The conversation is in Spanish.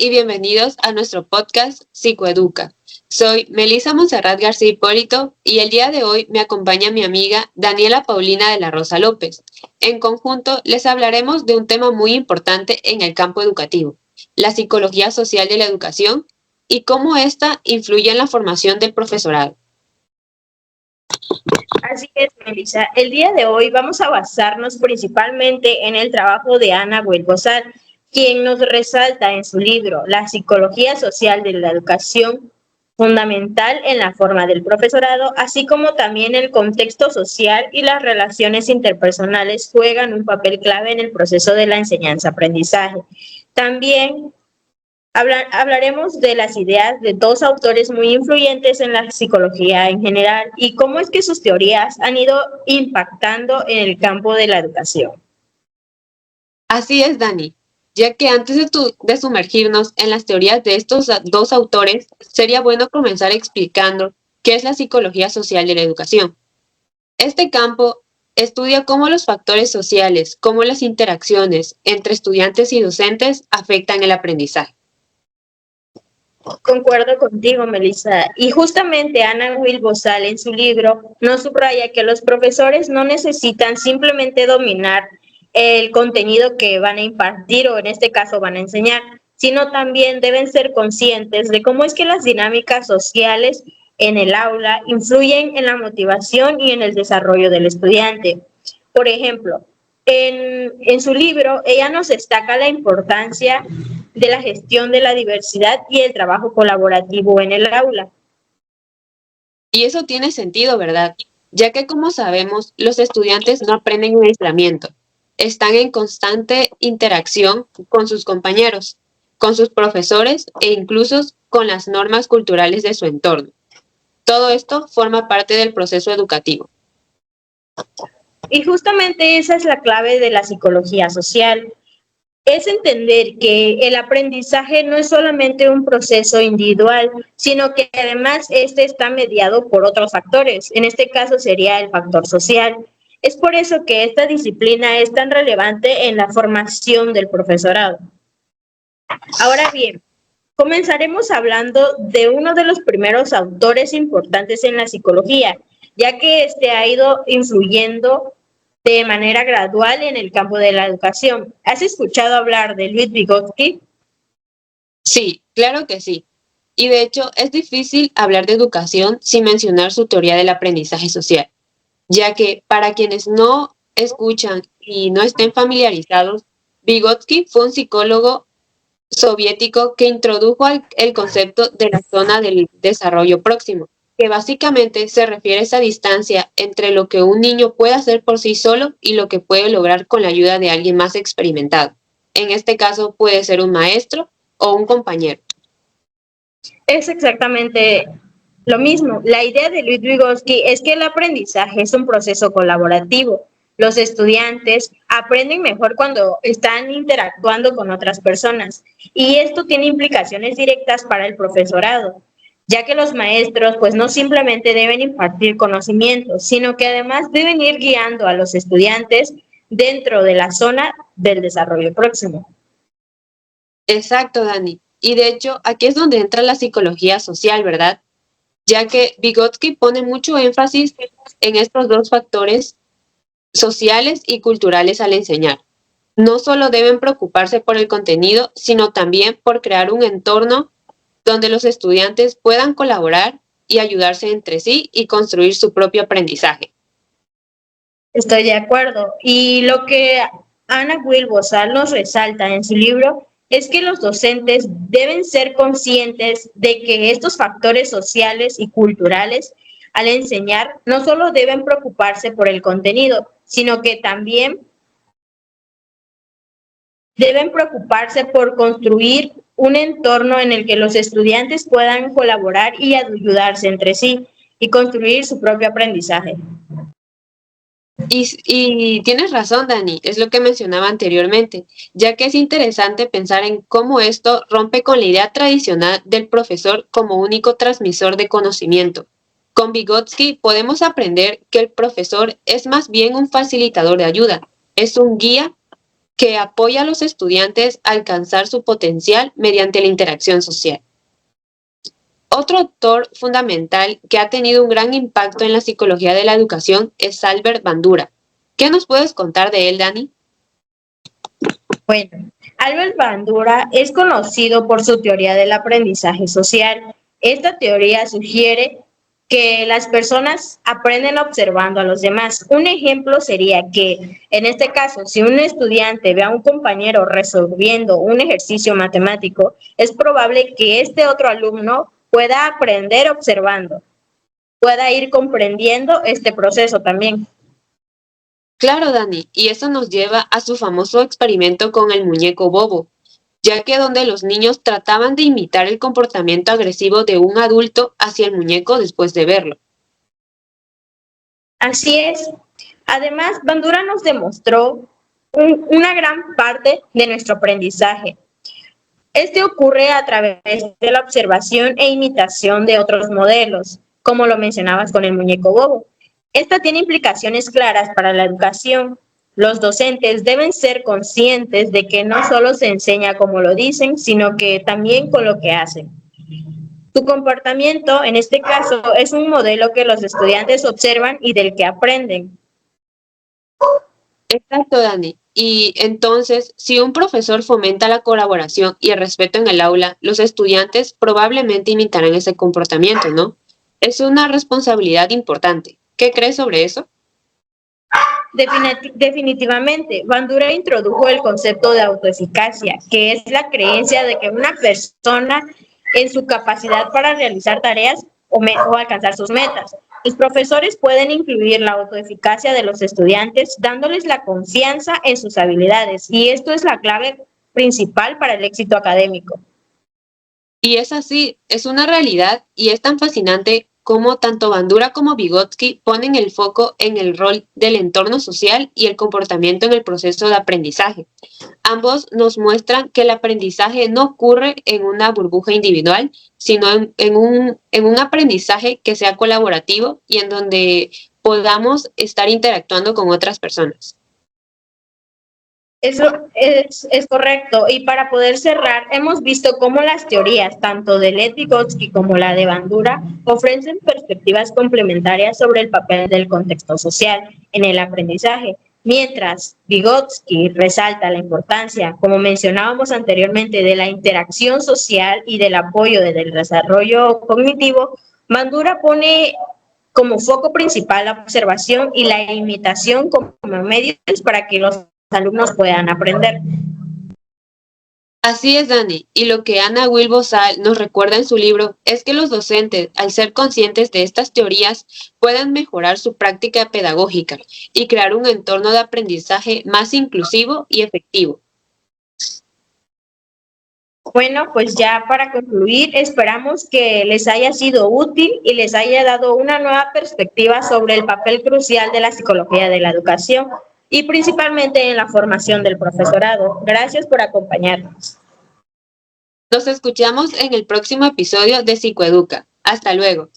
y bienvenidos a nuestro podcast Psicoeduca. Soy Melissa Monserrat García Hipólito y el día de hoy me acompaña mi amiga Daniela Paulina de la Rosa López. En conjunto les hablaremos de un tema muy importante en el campo educativo, la psicología social de la educación y cómo ésta influye en la formación del profesorado. Así es, Melissa. El día de hoy vamos a basarnos principalmente en el trabajo de Ana Huel-Bozal, quien nos resalta en su libro La psicología social de la educación, fundamental en la forma del profesorado, así como también el contexto social y las relaciones interpersonales juegan un papel clave en el proceso de la enseñanza-aprendizaje. También hablaremos de las ideas de dos autores muy influyentes en la psicología en general y cómo es que sus teorías han ido impactando en el campo de la educación. Así es, Dani, ya que antes de sumergirnos en las teorías de estos dos autores, sería bueno comenzar explicando qué es la psicología social de la educación. Este campo estudia cómo los factores sociales, cómo las interacciones entre estudiantes y docentes afectan el aprendizaje. Concuerdo contigo, Melissa. Y justamente Ana Huel-Bozal en su libro nos subraya que los profesores no necesitan simplemente dominar el contenido que van a impartir o en este caso van a enseñar, sino también deben ser conscientes de cómo es que las dinámicas sociales en el aula influyen en la motivación y en el desarrollo del estudiante. Por ejemplo, en su libro, ella nos destaca la importancia de la gestión de la diversidad y el trabajo colaborativo en el aula. Y eso tiene sentido, ¿verdad? Ya que, como sabemos, los estudiantes no aprenden en aislamiento, están en constante interacción con sus compañeros, con sus profesores e incluso con las normas culturales de su entorno. Todo esto forma parte del proceso educativo. Y justamente esa es la clave de la psicología social. Es entender que el aprendizaje no es solamente un proceso individual, sino que además este está mediado por otros factores. En este caso sería el factor social. Es por eso que esta disciplina es tan relevante en la formación del profesorado. Ahora bien, comenzaremos hablando de uno de los primeros autores importantes en la psicología, ya que este ha ido influyendo de manera gradual en el campo de la educación. ¿Has escuchado hablar de Ludwig Vygotsky? Sí, claro que sí. Y de hecho, es difícil hablar de educación sin mencionar su teoría del aprendizaje social, ya que para quienes no escuchan y no estén familiarizados, Vygotsky fue un psicólogo soviético que introdujo el concepto de la zona del desarrollo próximo, que básicamente se refiere a esa distancia entre lo que un niño puede hacer por sí solo y lo que puede lograr con la ayuda de alguien más experimentado. En este caso puede ser un maestro o un compañero. Es exactamente lo mismo. La idea de Ludwig Vygotsky es que el aprendizaje es un proceso colaborativo. Los estudiantes aprenden mejor cuando están interactuando con otras personas y esto tiene implicaciones directas para el profesorado, ya que los maestros pues no simplemente deben impartir conocimientos, sino que además deben ir guiando a los estudiantes dentro de la zona del desarrollo próximo. Exacto, Dani. Y de hecho, aquí es donde entra la psicología social, ¿verdad? Ya que Vygotsky pone mucho énfasis en estos dos factores sociales y culturales al enseñar. No solo deben preocuparse por el contenido, sino también por crear un entorno donde los estudiantes puedan colaborar y ayudarse entre sí y construir su propio aprendizaje. Estoy de acuerdo. Y lo que Ana Huel-Bozal nos resalta en su libro es que los docentes deben ser conscientes de que estos factores sociales y culturales al enseñar no solo deben preocuparse por el contenido, sino que también deben preocuparse por construir un entorno en el que los estudiantes puedan colaborar y ayudarse entre sí y construir su propio aprendizaje. Y tienes razón, Dani, es lo que mencionaba anteriormente, ya que es interesante pensar en cómo esto rompe con la idea tradicional del profesor como único transmisor de conocimiento. Con Vygotsky podemos aprender que el profesor es más bien un facilitador de ayuda, es un guía que apoya a los estudiantes a alcanzar su potencial mediante la interacción social. Otro autor fundamental que ha tenido un gran impacto en la psicología de la educación es Albert Bandura. ¿Qué nos puedes contar de él, Dani? Bueno, Albert Bandura es conocido por su teoría del aprendizaje social. Esta teoría sugiere que las personas aprenden observando a los demás. Un ejemplo sería que, en este caso, si un estudiante ve a un compañero resolviendo un ejercicio matemático, es probable que este otro alumno pueda aprender observando, pueda ir comprendiendo este proceso también. Claro, Dani, y eso nos lleva a su famoso experimento con el muñeco bobo, ya que donde los niños trataban de imitar el comportamiento agresivo de un adulto hacia el muñeco después de verlo. Así es. Además, Bandura nos demostró una gran parte de nuestro aprendizaje. Este ocurre a través de la observación e imitación de otros modelos, como lo mencionabas con el muñeco bobo. Esta tiene implicaciones claras para la educación. Los docentes deben ser conscientes de que no solo se enseña como lo dicen, sino que también con lo que hacen. Tu comportamiento, en este caso, es un modelo que los estudiantes observan y del que aprenden. Exacto, Dani. Y entonces, si un profesor fomenta la colaboración y el respeto en el aula, los estudiantes probablemente imitarán ese comportamiento, ¿no? Es una responsabilidad importante. ¿Qué crees sobre eso? Definitivamente, Bandura introdujo el concepto de autoeficacia, que es la creencia de que una persona en su capacidad para realizar tareas o alcanzar sus metas. Los profesores pueden incluir la autoeficacia de los estudiantes dándoles la confianza en sus habilidades y esto es la clave principal para el éxito académico. Y es así, es una realidad y es tan fascinante como tanto Bandura como Vygotsky ponen el foco en el rol del entorno social y el comportamiento en el proceso de aprendizaje. Ambos nos muestran que el aprendizaje no ocurre en una burbuja individual, sino en un aprendizaje que sea colaborativo y en donde podamos estar interactuando con otras personas. Eso es correcto. Y para poder cerrar, hemos visto cómo las teorías, tanto de Lev Vygotsky como la de Bandura, ofrecen perspectivas complementarias sobre el papel del contexto social en el aprendizaje. Mientras Vygotsky resalta la importancia, como mencionábamos anteriormente, de la interacción social y del apoyo del desarrollo cognitivo, Bandura pone como foco principal la observación y la imitación como medios para que los alumnos puedan aprender. Así es, Dani, y lo que Ana Wilbosal nos recuerda en su libro es que los docentes, al ser conscientes de estas teorías, puedan mejorar su práctica pedagógica y crear un entorno de aprendizaje más inclusivo y efectivo. Bueno, pues ya para concluir, esperamos que les haya sido útil y les haya dado una nueva perspectiva sobre el papel crucial de la psicología de la educación y principalmente en la formación del profesorado. Gracias por acompañarnos. Nos escuchamos en el próximo episodio de Psicoeduca. Hasta luego.